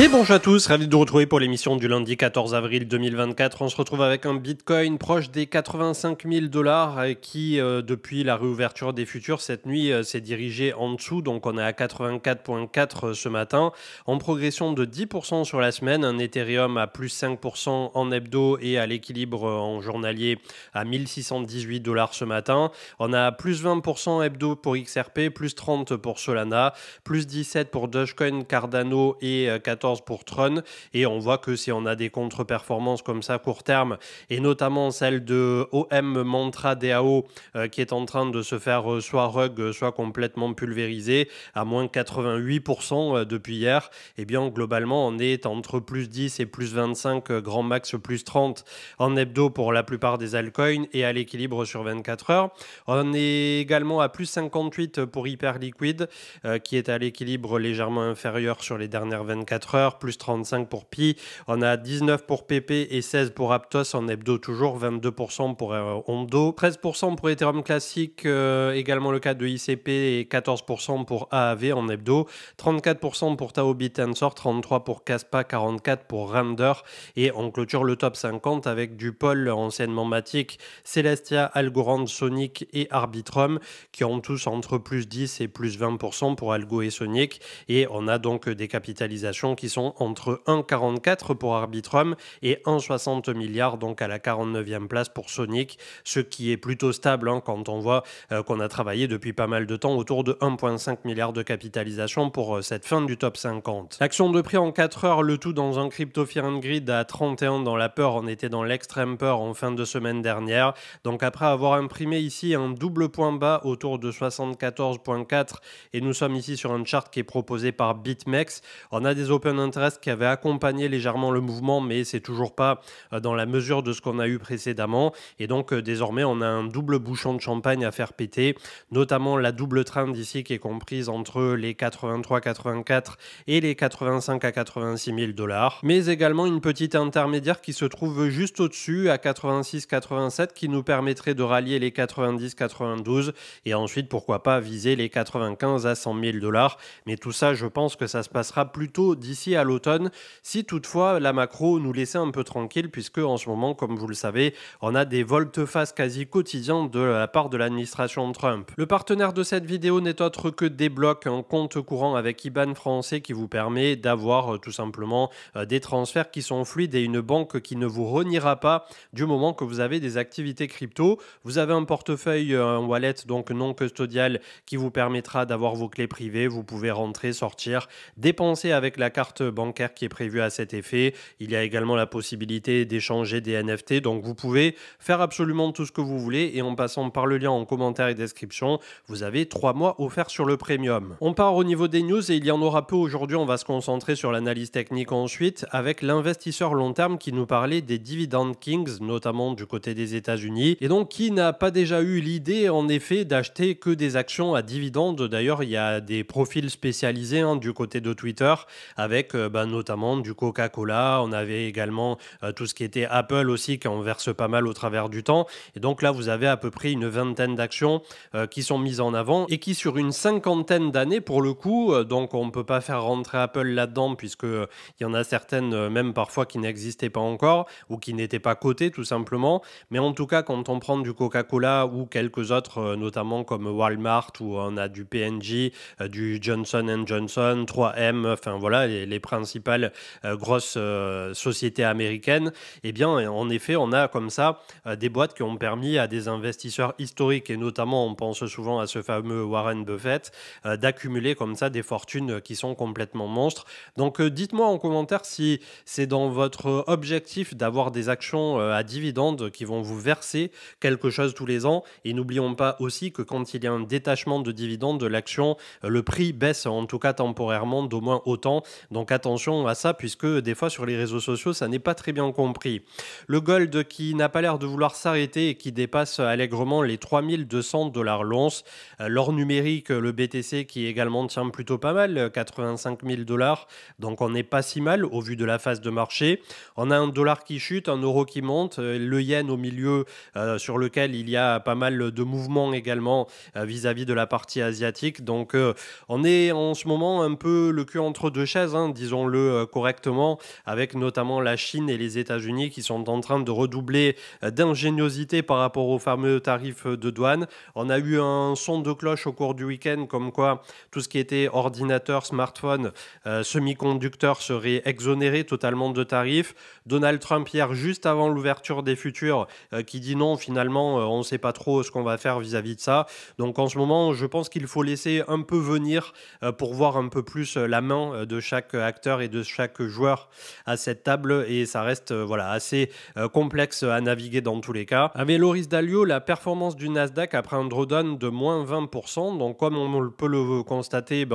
Et bonjour à tous, ravi de vous retrouver pour l'émission du lundi 14 avril 2024. On se retrouve avec un Bitcoin proche des 85 000 $ qui, depuis la réouverture des futurs cette nuit, s'est dirigé en dessous. Donc on est à 84,4 ce matin, en progression de 10% sur la semaine. Un Ethereum à plus 5% en hebdo et à l'équilibre en journalier à 1618 $ ce matin. On a plus 20% hebdo pour XRP, plus 30 pour Solana, plus 17 pour Dogecoin, Cardano et 14 pour Tron. Et on voit que si on a des contre-performances comme ça court terme, et notamment celle de OM Mantra DAO qui est en train de se faire soit rug, soit complètement pulvérisé à moins 88% depuis hier, et bien globalement on est entre plus 10 et plus 25, grand max plus 30 en hebdo pour la plupart des altcoins et à l'équilibre sur 24 heures. On est également à plus 58 pour Hyperliquid qui est à l'équilibre légèrement inférieur sur les dernières 24 heures, plus 35 pour Pi. On a 19 pour PP et 16 pour Aptos en hebdo toujours, 22% pour Ondo, 13% pour Ethereum classique, également le cas de ICP et 14% pour AAV en hebdo, 34% pour Tao Bitensor, 33 pour Kaspa, 44 pour Render, et on clôture le top 50 avec du Pol, anciennement Matic, Celestia, Algorand, Sonic et Arbitrum qui ont tous entre plus 10 et plus 20% pour Algo et Sonic, et on a donc des capitalisations qui sont entre 1,44 pour Arbitrum et 1,60 milliards, donc à la 49e place pour Sonic, ce qui est plutôt stable quand on voit qu'on a travaillé depuis pas mal de temps autour de 1,5 milliard de capitalisation pour cette fin du top 50. L'action de prix en 4 heures, le tout dans un Crypto Fear and Greed à 31 dans la peur. On était dans l'extrême peur en fin de semaine dernière, donc après avoir imprimé ici un double point bas autour de 74,4, et nous sommes ici sur un chart qui est proposé par BitMEX, on a des open interest qui avaient accompagné légèrement le mouvement, mais c'est toujours pas dans la mesure de ce qu'on a eu précédemment, et donc désormais on a un double bouchon de champagne à faire péter, notamment la double trend ici qui est comprise entre les 83-84 et les 85 à 86 000 $, mais également une petite intermédiaire qui se trouve juste au-dessus à 86-87 qui nous permettrait de rallier les 90-92 et ensuite pourquoi pas viser les 95 à 100 000 $. Mais tout ça, je pense que ça se passera plutôt d'ici à l'automne, si toutefois la macro nous laissait un peu tranquille, puisque en ce moment, comme vous le savez, on a des volte-face quasi quotidiens de la part de l'administration Trump. Le partenaire de cette vidéo n'est autre que Deblock, un compte courant avec IBAN français qui vous permet d'avoir tout simplement des transferts qui sont fluides et une banque qui ne vous reniera pas du moment que vous avez des activités crypto. Vous avez un portefeuille, un wallet donc non custodial qui vous permettra d'avoir vos clés privées. Vous pouvez rentrer, sortir, dépenser avec la carte bancaire qui est prévue à cet effet. Il y a également la possibilité d'échanger des NFT, donc vous pouvez faire absolument tout ce que vous voulez, et en passant par le lien en commentaire et description, vous avez 3 mois offerts sur le premium. On part au niveau des news et il y en aura peu aujourd'hui. On va se concentrer sur l'analyse technique ensuite avec l'investisseur long terme qui nous parlait des Dividend Kings, notamment du côté des États-Unis, et donc qui n'a pas déjà eu l'idée en effet d'acheter que des actions à dividendes. D'ailleurs, il y a des profils spécialisés du côté de Twitter avec notamment du Coca-Cola. On avait également tout ce qui était Apple aussi qui en verse pas mal au travers du temps, et donc là vous avez à peu près une vingtaine d'actions qui sont mises en avant et qui sur une cinquantaine d'années pour le coup, donc on ne peut pas faire rentrer Apple là-dedans puisque il y en a certaines même parfois qui n'existaient pas encore ou qui n'étaient pas cotées tout simplement, mais en tout cas quand on prend du Coca-Cola ou quelques autres notamment comme Walmart, où on a du P&G, du Johnson & Johnson, 3M, enfin voilà les principales grosses sociétés américaines, et bien en effet on a comme ça des boîtes qui ont permis à des investisseurs historiques, et notamment on pense souvent à ce fameux Warren Buffett, d'accumuler comme ça des fortunes qui sont complètement monstres. Donc dites-moi en commentaire si c'est dans votre objectif d'avoir des actions à dividendes qui vont vous verser quelque chose tous les ans, et n'oublions pas aussi que quand il y a un détachement de dividendes de l'action, le prix baisse en tout cas temporairement d'au moins autant, donc attention à ça puisque des fois sur les réseaux sociaux ça n'est pas très bien compris. Le gold qui n'a pas l'air de vouloir s'arrêter et qui dépasse allègrement les 3200 $ l'once. L'or numérique, le BTC qui également tient plutôt pas mal, 85 000 $, donc on n'est pas si mal au vu de la phase de marché. On a un dollar qui chute, un euro qui monte, le yen au milieu sur lequel il y a pas mal de mouvements également vis-à-vis de la partie asiatique. Donc on est en ce moment un peu le cul entre deux chaises disons-le correctement, avec notamment la Chine et les États-Unis qui sont en train de redoubler d'ingéniosité par rapport aux fameux tarifs de douane. On a eu un son de cloche au cours du week-end comme quoi tout ce qui était ordinateur, smartphone, semi-conducteurs serait exonéré totalement de tarifs. Donald Trump hier, juste avant l'ouverture des futurs, qui dit non, finalement, on ne sait pas trop ce qu'on va faire vis-à-vis de ça. Donc en ce moment, je pense qu'il faut laisser un peu venir pour voir un peu plus la main de chaque acteur et de chaque joueur à cette table, et ça reste voilà, assez complexe à naviguer dans tous les cas. Avec Loris Dalio, la performance du Nasdaq après un drawdown de moins 20%. Donc comme on peut le constater,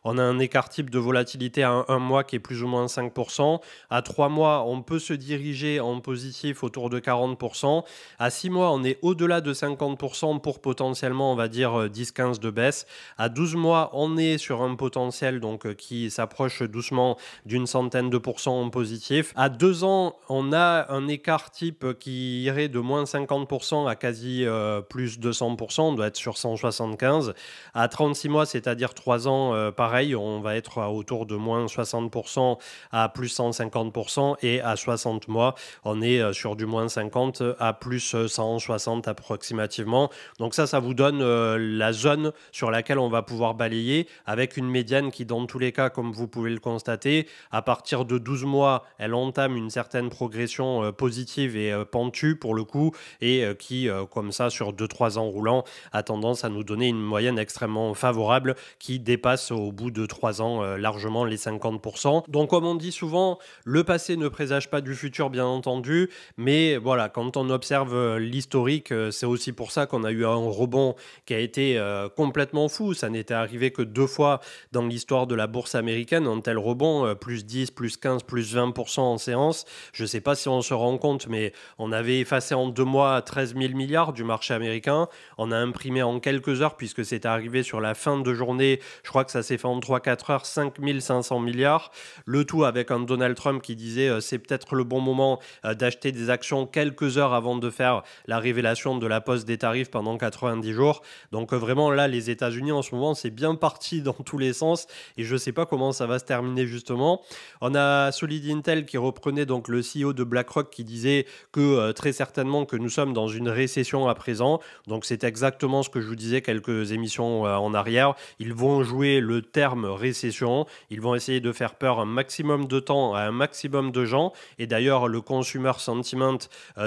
on a un écart type de volatilité à un mois qui est plus ou moins 5%. À 3 mois, on peut se diriger en positif autour de 40%. À 6 mois, on est au-delà de 50% pour potentiellement, on va dire, 10-15 de baisse. À 12 mois, on est sur un potentiel donc, qui s'approche doucement d'une centaine de pourcents en positif. À 2 ans, on a un écart type qui irait de moins 50% à quasi plus 200%. On doit être sur 175. À 36 mois, c'est-à-dire 3 ans, pareil, on va être autour de moins 60% à plus 150%. Et à 60 mois, on est sur du moins 50 à plus 160 approximativement. Donc ça vous donne la zone sur laquelle on va pouvoir balayer, avec une médiane qui, dans tous les cas, comme vous pouvez le constater, à partir de 12 mois, elle entame une certaine progression positive et pentue pour le coup, et qui, comme ça, sur 2-3 ans roulants, a tendance à nous donner une moyenne extrêmement favorable qui dépasse au bout de 3 ans largement les 50%. Donc comme on dit souvent, le passé ne présage pas du futur, bien entendu, mais voilà, quand on observe l'historique, c'est aussi pour ça qu'on a eu un rebond qui a été complètement fou. Ça n'était arrivé que 2 fois dans l'histoire de la bourse américaine, un tel rebond, plus 10, plus 15, plus 20% en séance. Je ne sais pas si on se rend compte, mais on avait effacé en 2 mois 13 000 milliards du marché américain. On a imprimé en quelques heures, puisque c'est arrivé sur la fin de journée, je crois que ça s'est fait en 3-4 heures, 5 500 milliards. Le tout avec un Donald Trump qui disait c'est peut-être le bon moment d'acheter des actions quelques heures avant de faire la révélation de la pause des tarifs pendant 90 jours. Donc vraiment là, les États-Unis en ce moment, c'est bien parti dans tous les sens, et je ne sais pas comment ça va se terminer justement. On a Solid Intel qui reprenait donc le CEO de BlackRock qui disait que très certainement que nous sommes dans une récession à présent. Donc c'est exactement ce que je vous disais quelques émissions en arrière. Ils vont jouer le terme récession. Ils vont essayer de faire peur un maximum de temps à un maximum de gens. Et d'ailleurs, le consumer sentiment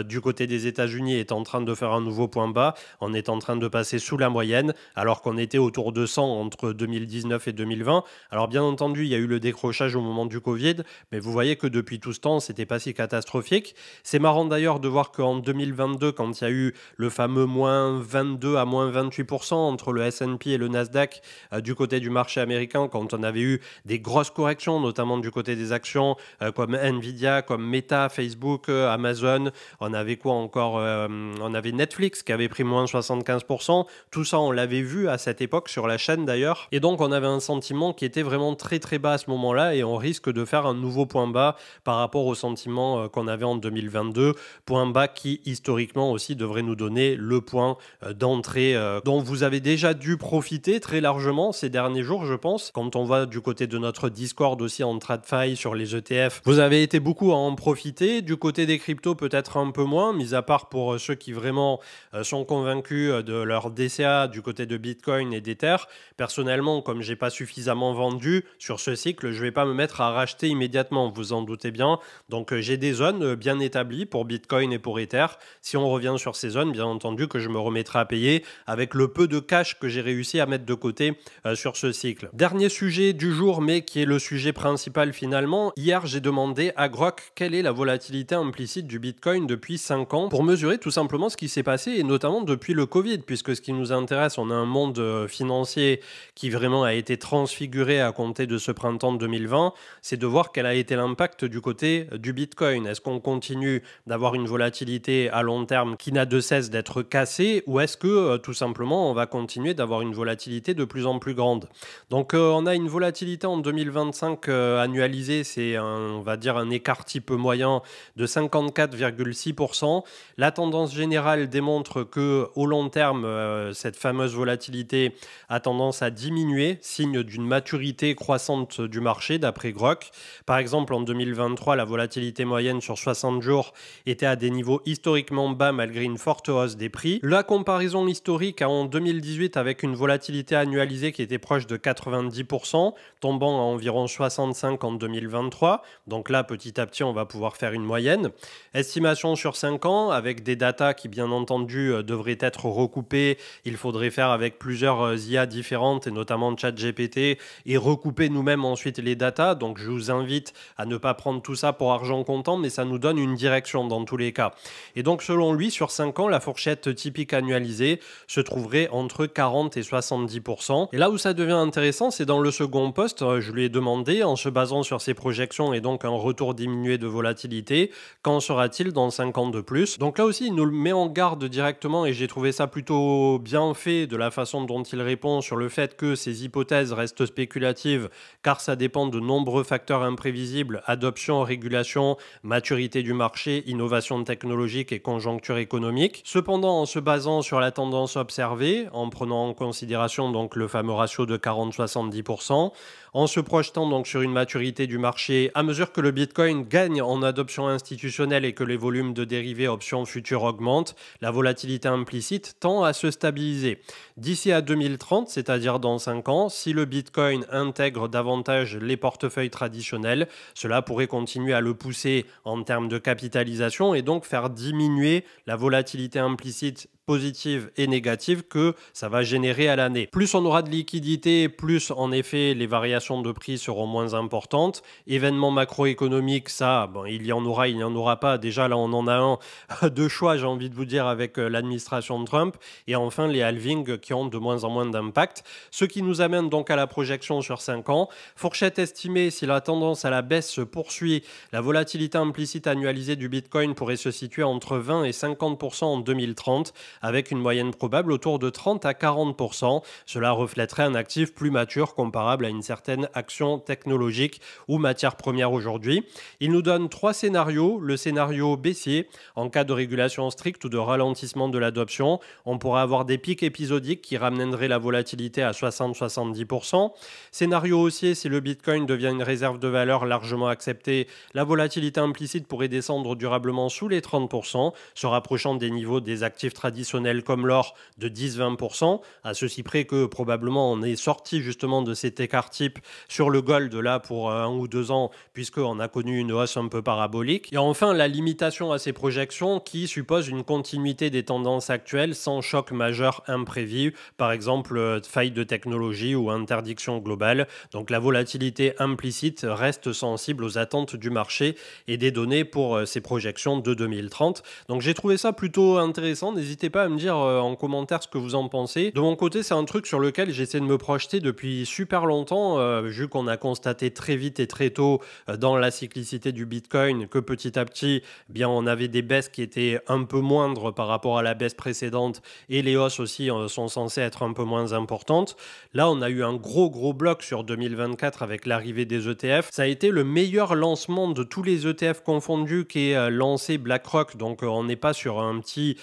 du côté des États-Unis est en train de faire un nouveau point bas. On est en train de passer sous la moyenne, alors qu'on était autour de 100 entre 2019 et 2020. Alors bien entendu, il y a eu le décrochage au moment du Covid, mais vous voyez que depuis tout ce temps, c'était pas si catastrophique. C'est marrant d'ailleurs de voir qu'en 2022, quand il y a eu le fameux moins 22 à moins 28% entre le S&P et le Nasdaq du côté du marché américain, quand on avait eu des grosses corrections, notamment du côté des actions comme Nvidia, comme Meta, Facebook, Amazon. On avait quoi encore on avait Netflix qui avait pris moins 75%. Tout ça, on l'avait vu à cette époque sur la chaîne d'ailleurs. Et donc, on avait un sentiment qui était vraiment très très bas à ce moment-là, et on risque de faire un nouveau point bas par rapport au sentiment qu'on avait en 2022. Point bas qui, historiquement aussi, devrait nous donner le point d'entrée dont vous avez déjà dû profiter très largement ces derniers jours, je pense. Quand on va du côté de notre Discord aussi en TradFi sur les ETF, vous avez été beaucoup à en profiter. Du côté des cryptos, peut-être un peu moins, mis à part pour ceux qui vraiment sont convaincus de leur DCA du côté de Bitcoin et d'Ether. Personnellement, comme j'ai pas suffisamment vendu sur ce cycle, je vais pas me mettre à racheter immédiatement, vous en doutez bien. Donc j'ai des zones bien établies pour Bitcoin et pour Ether. Si on revient sur ces zones, bien entendu que je me remettrai à payer avec le peu de cash que j'ai réussi à mettre de côté sur ce cycle. Dernier sujet du jour, mais qui est le sujet principal finalement. Hier, j'ai demandé à Grok quelle est la volatilité implicite du Bitcoin depuis 5 ans pour mesurer tout simplement ce qui s'est passé, et notamment depuis le Covid, puisque ce qui nous intéresse, on a un monde financier qui vraiment a été transfiguré à compter de ce printemps 2020, c'est de voir quel a été l'impact du côté du Bitcoin. Est-ce qu'on continue d'avoir une volatilité à long terme qui n'a de cesse d'être cassée, ou est-ce que tout simplement on va continuer d'avoir une volatilité de plus en plus grande? Donc on a une volatilité en 2025 annualisée, c'est on va dire un écart type moyen de 54,6%. La tendance générale démontre que au long terme, cette fameuse volatilité a tendance à diminuer, signe d'une maturité croissante du marché d'après Grok. Par exemple, en 2023, la volatilité moyenne sur 60 jours était à des niveaux historiquement bas malgré une forte hausse des prix. La comparaison historique en 2018 avec une volatilité annualisée qui était proche de 90%, tombant à environ 65 en 2023. Donc là, petit à petit, on va pouvoir faire une moyenne. Estimation sur 5 ans avec des datas qui, bien entendu, devraient être recoupées. Il faudrait faire avec plusieurs IA différentes et notamment ChatGPT et recouper nous-mêmes ensuite les datas. Donc je vous invite à ne pas prendre tout ça pour argent comptant, mais ça nous donne une direction dans tous les cas. Et donc selon lui, sur 5 ans, la fourchette typique annualisée se trouverait entre 40 et 70%. Et là où ça devient intéressant, c'est dans le second poste. Je lui ai demandé, en se basant sur ses projections et donc un retour diminué de volatilité, qu'en sera-t-il dans 5 ans de plus? Donc là aussi, il nous le met en garde directement et j'ai trouvé ça plutôt bien fait de la façon dont il répond sur le fait que ces hypothèses restent spéculatives car ça dépend de nombreux facteurs imprévisibles, adoption, régulation, maturité du marché, innovation technologique et conjoncture économique. Cependant, en se basant sur la tendance observée, en prenant en considération donc le fameux ratio de 40-70%, en se projetant donc sur une maturité du marché, à mesure que le Bitcoin gagne en adoption institutionnelle et que les volumes de dérivés options futures augmentent, la volatilité implicite tend à se stabiliser. D'ici à 2030, c'est-à-dire dans 5 ans, si le Bitcoin intègre davantage les portefeuilles traditionnels, cela pourrait continuer à le pousser en termes de capitalisation et donc faire diminuer la volatilité implicite positive et négative que ça va générer à l'année. Plus on aura de liquidité, plus en effet les variations de prix seront moins importantes. Événements macroéconomiques, ça, bon, il y en aura, il n'y en aura pas. Déjà là on en a un de choix, j'ai envie de vous dire, avec l'administration de Trump. Et enfin les halvings qui ont de moins en moins d'impact. Ce qui nous amène donc à la projection sur 5 ans. Fourchette estimée, si la tendance à la baisse se poursuit, la volatilité implicite annualisée du Bitcoin pourrait se situer entre 20 et 50% en 2030, avec une moyenne probable autour de 30 à 40%. Cela reflèterait un actif plus mature comparable à une certaine action technologique ou matière première aujourd'hui. Il nous donne 3 scénarios. Le scénario baissier, en cas de régulation stricte ou de ralentissement de l'adoption, on pourra avoir des pics épisodiques qui ramèneraient la volatilité à 60-70%. Scénario haussier, si le Bitcoin devient une réserve de valeur largement acceptée, la volatilité implicite pourrait descendre durablement sous les 30%, se rapprochant des niveaux des actifs traditionnels comme l'or de 10-20%, à ceci près que probablement on est sorti justement de cet écart type sur le gold là pour 1 ou 2 ans, puisqu'on a connu une hausse un peu parabolique. Et enfin, la limitation à ces projections qui suppose une continuité des tendances actuelles sans choc majeur imprévu, par exemple faille de technologie ou interdiction globale. Donc la volatilité implicite reste sensible aux attentes du marché et des données pour ces projections de 2030. Donc j'ai trouvé ça plutôt intéressant. N'hésitez pas à me dire en commentaire ce que vous en pensez. De mon côté, c'est un truc sur lequel j'essaie de me projeter depuis super longtemps, vu qu'on a constaté très vite et très tôt dans la cyclicité du Bitcoin que petit à petit, eh bien, on avait des baisses qui étaient un peu moindres par rapport à la baisse précédente et les hausses aussi sont censées être un peu moins importantes. Là, on a eu un gros bloc sur 2024 avec l'arrivée des ETF. Ça a été le meilleur lancement de tous les ETF confondus qu'est lancé BlackRock. Donc, on n'est pas sur un petit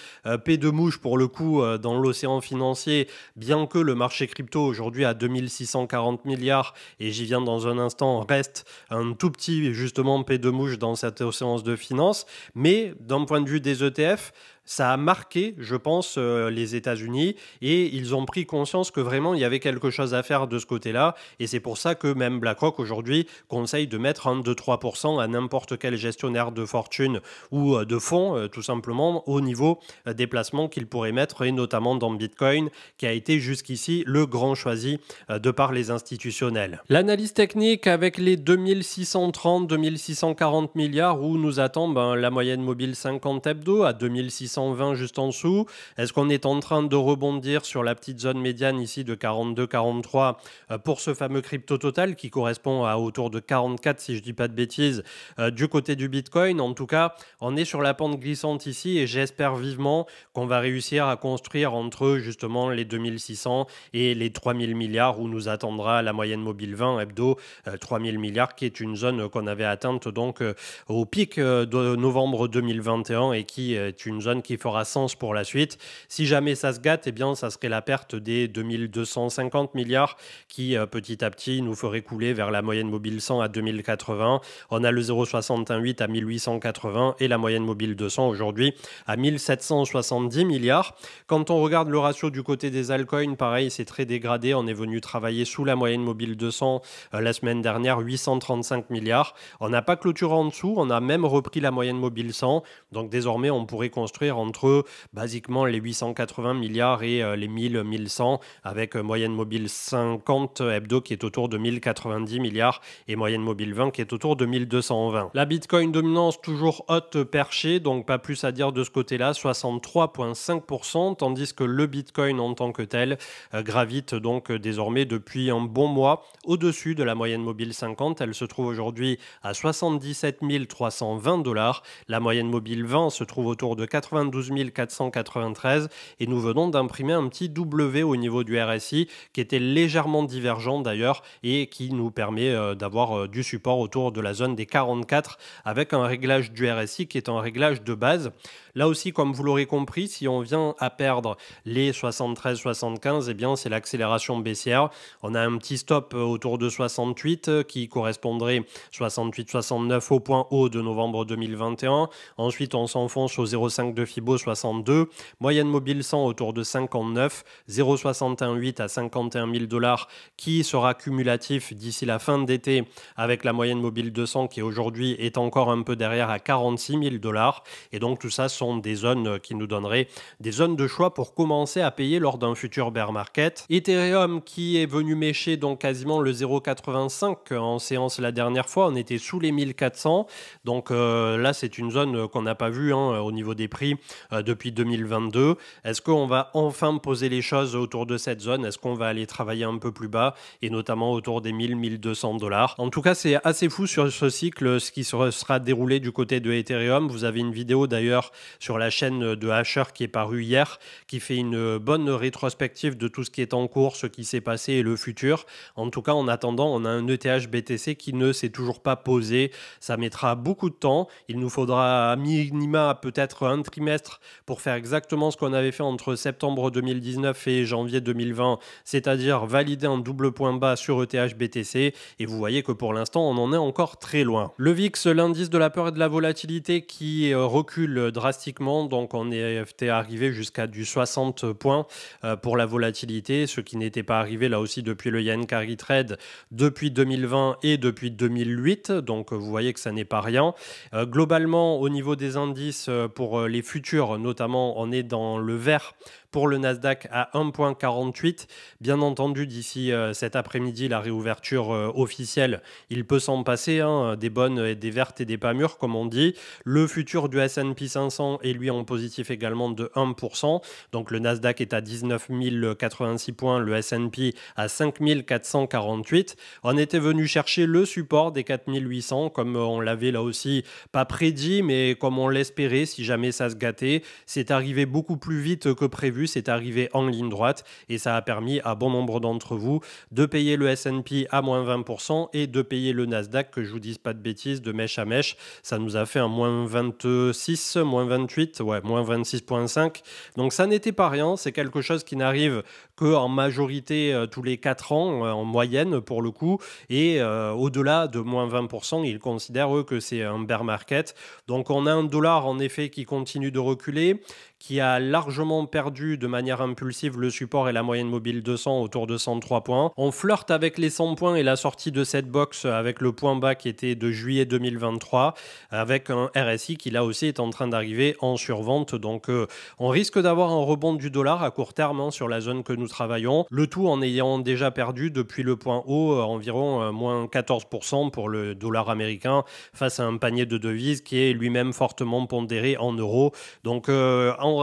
P de mouche pour le coup dans l'océan financier, bien que le marché crypto aujourd'hui à 2640 milliards, et j'y viens dans un instant, reste un tout petit justement P de mouche dans cette océan de finance. Mais d'un point de vue des ETF, ça a marqué, je pense, les États-Unis et ils ont pris conscience que vraiment il y avait quelque chose à faire de ce côté-là et c'est pour ça que même BlackRock aujourd'hui conseille de mettre 1-2-3% à n'importe quel gestionnaire de fortune ou de fonds tout simplement au niveau des placements qu'ils pourraient mettre et notamment dans Bitcoin qui a été jusqu'ici le grand choisi de par les institutionnels. L'analyse technique avec les 2630-2640 milliards où nous attend la moyenne mobile 50 hebdo à 2620 juste en dessous. Est-ce qu'on est en train de rebondir sur la petite zone médiane ici de 42-43 pour ce fameux crypto total qui correspond à autour de 44 si je dis pas de bêtises du côté du Bitcoin? En tout cas, on est sur la pente glissante ici et j'espère vivement qu'on va réussir à construire entre justement les 2600 et les 3000 milliards où nous attendra la moyenne mobile 20 hebdo 3000 milliards qui est une zone qu'on avait atteinte donc au pic de novembre 2021 et qui est une zone qui fera sens pour la suite. Si jamais ça se gâte, eh bien, ça serait la perte des 2250 milliards qui, petit à petit, nous ferait couler vers la moyenne mobile 100 à 2080. On a le 0,68 à 1880 et la moyenne mobile 200 aujourd'hui à 1770 milliards. Quand on regarde le ratio du côté des altcoins, pareil, c'est très dégradé. On est venu travailler sous la moyenne mobile 200 la semaine dernière, 835 milliards. On n'a pas clôturé en dessous, on a même repris la moyenne mobile 100. Donc désormais, on pourrait construire entre basiquement les 880 milliards et les 1100 avec moyenne mobile 50 hebdo qui est autour de 1090 milliards et moyenne mobile 20 qui est autour de 1220. La Bitcoin dominance toujours haute perchée, donc pas plus à dire de ce côté-là, 63,5%, tandis que le Bitcoin en tant que tel gravite donc désormais depuis un bon mois au-dessus de la moyenne mobile 50. Elle se trouve aujourd'hui à 77 320 $. La moyenne mobile 20 se trouve autour de 92 493 et nous venons d'imprimer un petit W au niveau du RSI qui était légèrement divergent d'ailleurs et qui nous permet d'avoir du support autour de la zone des 44 avec un réglage du RSI qui est un réglage de base. Là aussi, comme vous l'aurez compris, si on vient à perdre les 73-75, eh bien c'est l'accélération baissière. On a un petit stop autour de 68 qui correspondrait 68-69 au point haut de novembre 2021. Ensuite, on s'enfonce au 0,5 de Fibo 62. Moyenne mobile 100 autour de 59. 0,618 à 51 000 $ qui sera cumulatif d'ici la fin d'été avec la moyenne mobile 200 qui aujourd'hui est encore un peu derrière à 46 000 $. Et donc tout ça sont des zones qui nous donneraient des zones de choix pour commencer à payer lors d'un futur bear market. Ethereum qui est venu mécher donc quasiment le 0,85 en séance la dernière fois, on était sous les 1400. Donc là c'est une zone qu'on n'a pas vue au niveau des prix depuis 2022. Est-ce qu'on va enfin poser les choses autour de cette zone? Est-ce qu'on va aller travailler un peu plus bas et notamment autour des 1000-1200 $? En tout cas, c'est assez fou sur ce cycle, ce qui sera déroulé du côté de Ethereum. Vous avez une vidéo d'ailleurs sur la chaîne de Hasher qui est parue hier, qui fait une bonne rétrospective de tout ce qui est en cours, ce qui s'est passé et le futur. En tout cas, en attendant, on a un ETH BTC qui ne s'est toujours pas posé. Ça mettra beaucoup de temps. Il nous faudra à minima peut-être un trimestre pour faire exactement ce qu'on avait fait entre septembre 2019 et janvier 2020, c'est-à-dire valider un double point bas sur ETH BTC. Et vous voyez que pour l'instant, on en est encore très loin. Le VIX, l'indice de la peur et de la volatilité qui recule drastiquement. Donc on était arrivé jusqu'à du 60 points pour la volatilité, ce qui n'était pas arrivé là aussi depuis le Yen Carry Trade depuis 2020 et depuis 2008. Donc vous voyez que ça n'est pas rien. Globalement, au niveau des indices pour les futurs, notamment, on est dans le vert pour le Nasdaq à 1,48. Bien entendu, d'ici cet après-midi, la réouverture officielle, il peut s'en passer, des bonnes et des vertes et des pas mûres, comme on dit. Le futur du S&P 500 est lui en positif également de 1%. Donc le Nasdaq est à 19 086 points, le S&P à 5 448. On était venu chercher le support des 4800, comme on l'avait là aussi pas prédit, mais comme on l'espérait, si jamais ça se gâtait. C'est arrivé beaucoup plus vite que prévu. C'est arrivé en ligne droite et ça a permis à bon nombre d'entre vous de payer le S&P à moins 20% et de payer le Nasdaq, que je vous dise pas de bêtises, de mèche à mèche. Ça nous a fait un moins 26, moins 28, moins 26,5. Donc ça n'était pas rien. C'est quelque chose qui n'arrive qu'en majorité tous les 4 ans en moyenne pour le coup. Et au-delà de moins 20%, ils considèrent eux que c'est un bear market. Donc on a un dollar en effet qui continue de reculer, qui a largement perdu de manière impulsive le support et la moyenne mobile 200 autour de 103 points. On flirte avec les 100 points et la sortie de cette box avec le point bas qui était de juillet 2023 avec un RSI qui là aussi est en train d'arriver en survente. Donc on risque d'avoir un rebond du dollar à court terme sur la zone que nous travaillons. Le tout en ayant déjà perdu depuis le point haut environ moins 14% pour le dollar américain face à un panier de devises qui est lui-même fortement pondéré en euros. Donc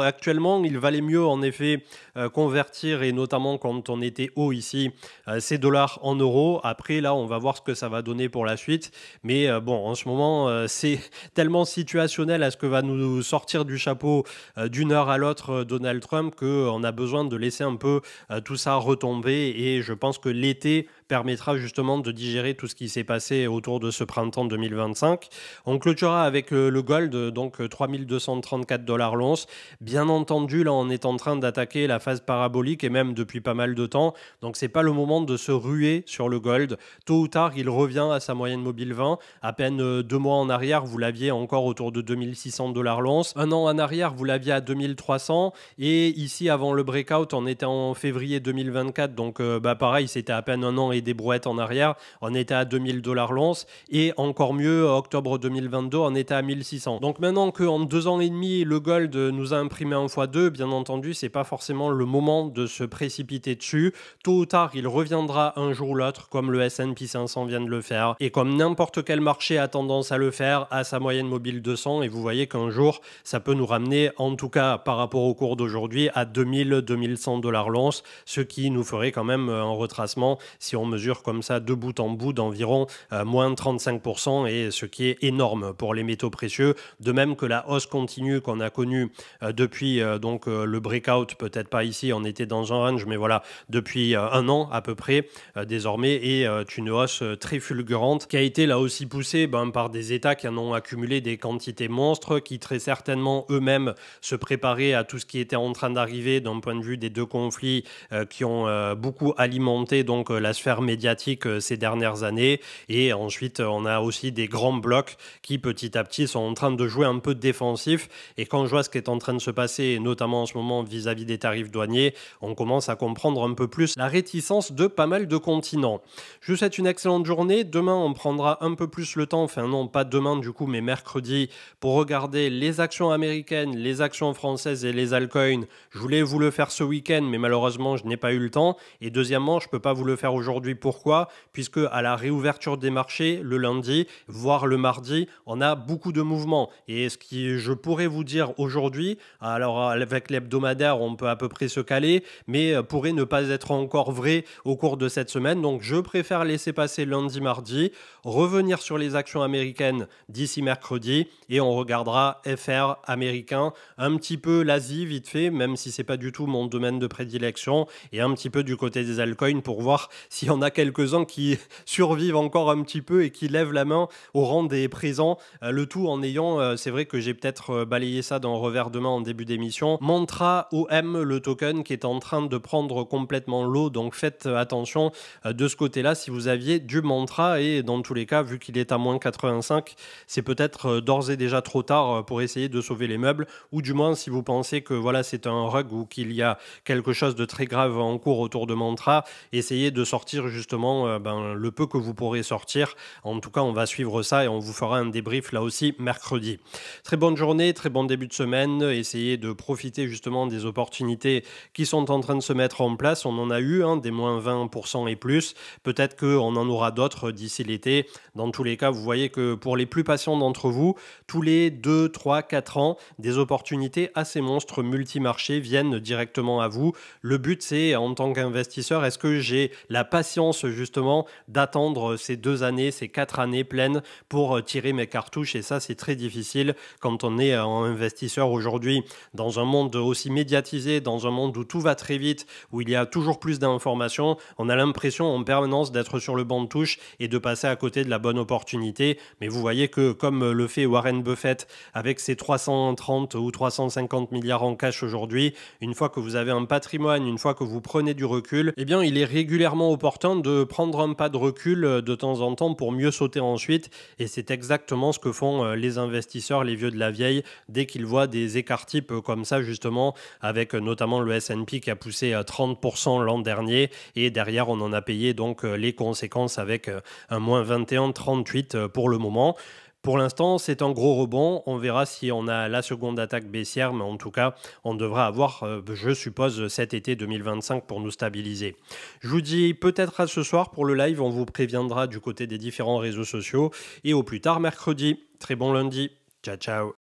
actuellement, il valait mieux en effet convertir et notamment quand on était haut ici, ces dollars en euros. Après, là, on va voir ce que ça va donner pour la suite. Mais bon, en ce moment, c'est tellement situationnel à ce que va nous sortir du chapeau d'une heure à l'autre Donald Trump qu'on a besoin de laisser un peu tout ça retomber. Et je pense que l'été permettra justement de digérer tout ce qui s'est passé autour de ce printemps 2025. On clôturera avec le gold, donc 3234 dollars l'once. Bien entendu, là, on est en train d'attaquer la phase parabolique et même depuis pas mal de temps. Donc, c'est pas le moment de se ruer sur le gold. Tôt ou tard, il revient à sa moyenne mobile 20. À peine 2 mois en arrière, vous l'aviez encore autour de 2600 dollars l'once. Un an en arrière, vous l'aviez à 2300. Et ici, avant le breakout, on était en février 2024. Donc, pareil, c'était à peine un an et des brouettes en arrière. On était à 2000 dollars l'once. Et encore mieux, octobre 2022, on était à 1600. Donc, maintenant qu'en 2 ans et demi, le gold nous a imprimé un x2, bien entendu, c'est pas forcément le moment de se précipiter dessus. Tôt ou tard, il reviendra un jour ou l'autre, comme le S&P 500 vient de le faire. Et comme n'importe quel marché a tendance à le faire, à sa moyenne mobile 200. Et vous voyez qu'un jour, ça peut nous ramener, en tout cas par rapport au cours d'aujourd'hui, à 2000-2100 dollars l'once, ce qui nous ferait quand même un retracement, si on mesure comme ça de bout en bout, d'environ moins 35%, et ce qui est énorme pour les métaux précieux. De même que la hausse continue qu'on a connue depuis le breakout, peut-être pas ici, on était dans un range, mais voilà, depuis un an à peu près, désormais, est une hausse très fulgurante qui a été là aussi poussée par des États qui en ont accumulé des quantités monstres, qui très certainement eux-mêmes se préparaient à tout ce qui était en train d'arriver d'un point de vue des deux conflits qui ont beaucoup alimenté donc la sphère médiatique ces dernières années. Et ensuite, on a aussi des grands blocs qui petit à petit sont en train de jouer un peu défensif. Et quand je vois ce qui est en train de se passer, notamment en ce moment vis-à-vis des tarifs douaniers, on commence à comprendre un peu plus la réticence de pas mal de continents. Je vous souhaite une excellente journée. Demain, on prendra un peu plus le temps, enfin non, pas demain du coup, mais mercredi, pour regarder les actions américaines, les actions françaises et les altcoins. Je voulais vous le faire ce week-end, mais malheureusement, je n'ai pas eu le temps. Et deuxièmement, je ne peux pas vous le faire aujourd'hui. Pourquoi ? Puisque à la réouverture des marchés, le lundi, voire le mardi, on a beaucoup de mouvements. Et ce que je pourrais vous dire aujourd'hui, alors avec l'hebdomadaire, on peut à peu près se caler, mais pourrait ne pas être encore vrai au cours de cette semaine. Donc, je préfère laisser passer lundi, mardi, revenir sur les actions américaines d'ici mercredi et on regardera FR américain, un petit peu l'Asie vite fait, même si c'est pas du tout mon domaine de prédilection, et un petit peu du côté des altcoins pour voir s'il y en a quelques-uns qui survivent encore un petit peu et qui lèvent la main au rang des présents, le tout en ayant, c'est vrai que j'ai peut-être balayé ça d'un revers de main en début d'émission, Mantra OM, le token qui est en train de prendre complètement l'eau, donc faites attention de ce côté-là si vous aviez du Mantra, et dans tous les cas, vu qu'il est à moins 85, c'est peut-être d'ores et déjà trop tard pour essayer de sauver les meubles, ou du moins si vous pensez que voilà, c'est un rug ou qu'il y a quelque chose de très grave en cours autour de Mantra, essayez de sortir justement le peu que vous pourrez sortir. En tout cas, on va suivre ça et on vous fera un débrief là aussi mercredi. Très bonne journée, très bon début de semaine. Essayez de profiter justement des opportunités qui sont en train de se mettre en place. On en a eu des moins 20% et plus. Peut-être qu'on en aura d'autres d'ici l'été. Dans tous les cas, vous voyez que pour les plus patients d'entre vous, tous les 2, 3, 4 ans, des opportunités assez monstres multimarchés viennent directement à vous. Le but, c'est en tant qu'investisseur, est-ce que j'ai la patience justement d'attendre ces 2 années, ces 4 années pleines pour tirer mes cartouches? Et ça, c'est très difficile quand on est un investisseur aujourd'hui dans un monde aussi médiatisé, dans un monde où tout va très vite, où il y a toujours plus d'informations. On a l'impression en permanence d'être sur le banc de touche et de passer à côté de la bonne opportunité. Mais vous voyez que comme le fait Warren Buffett avec ses 330 ou 350 milliards en cash aujourd'hui, une fois que vous avez un patrimoine, une fois que vous prenez du recul, eh bien il est régulièrement opportun de prendre un pas de recul de temps en temps pour mieux sauter ensuite. Et c'est exactement ce que font les investisseurs, les vieux de la vieille, dès qu'ils voient des écarts types comme ça justement, avec notamment le S&P qui a poussé 30% l'an dernier, et derrière on en a payé donc les conséquences avec un moins 21,38 pour le moment. Pour l'instant, c'est un gros rebond. On verra si on a la seconde attaque baissière, mais en tout cas, on devra avoir, je suppose, cet été 2025 pour nous stabiliser. Je vous dis peut-être à ce soir pour le live. On vous préviendra du côté des différents réseaux sociaux. Et au plus tard mercredi. Très bon lundi. Ciao, ciao.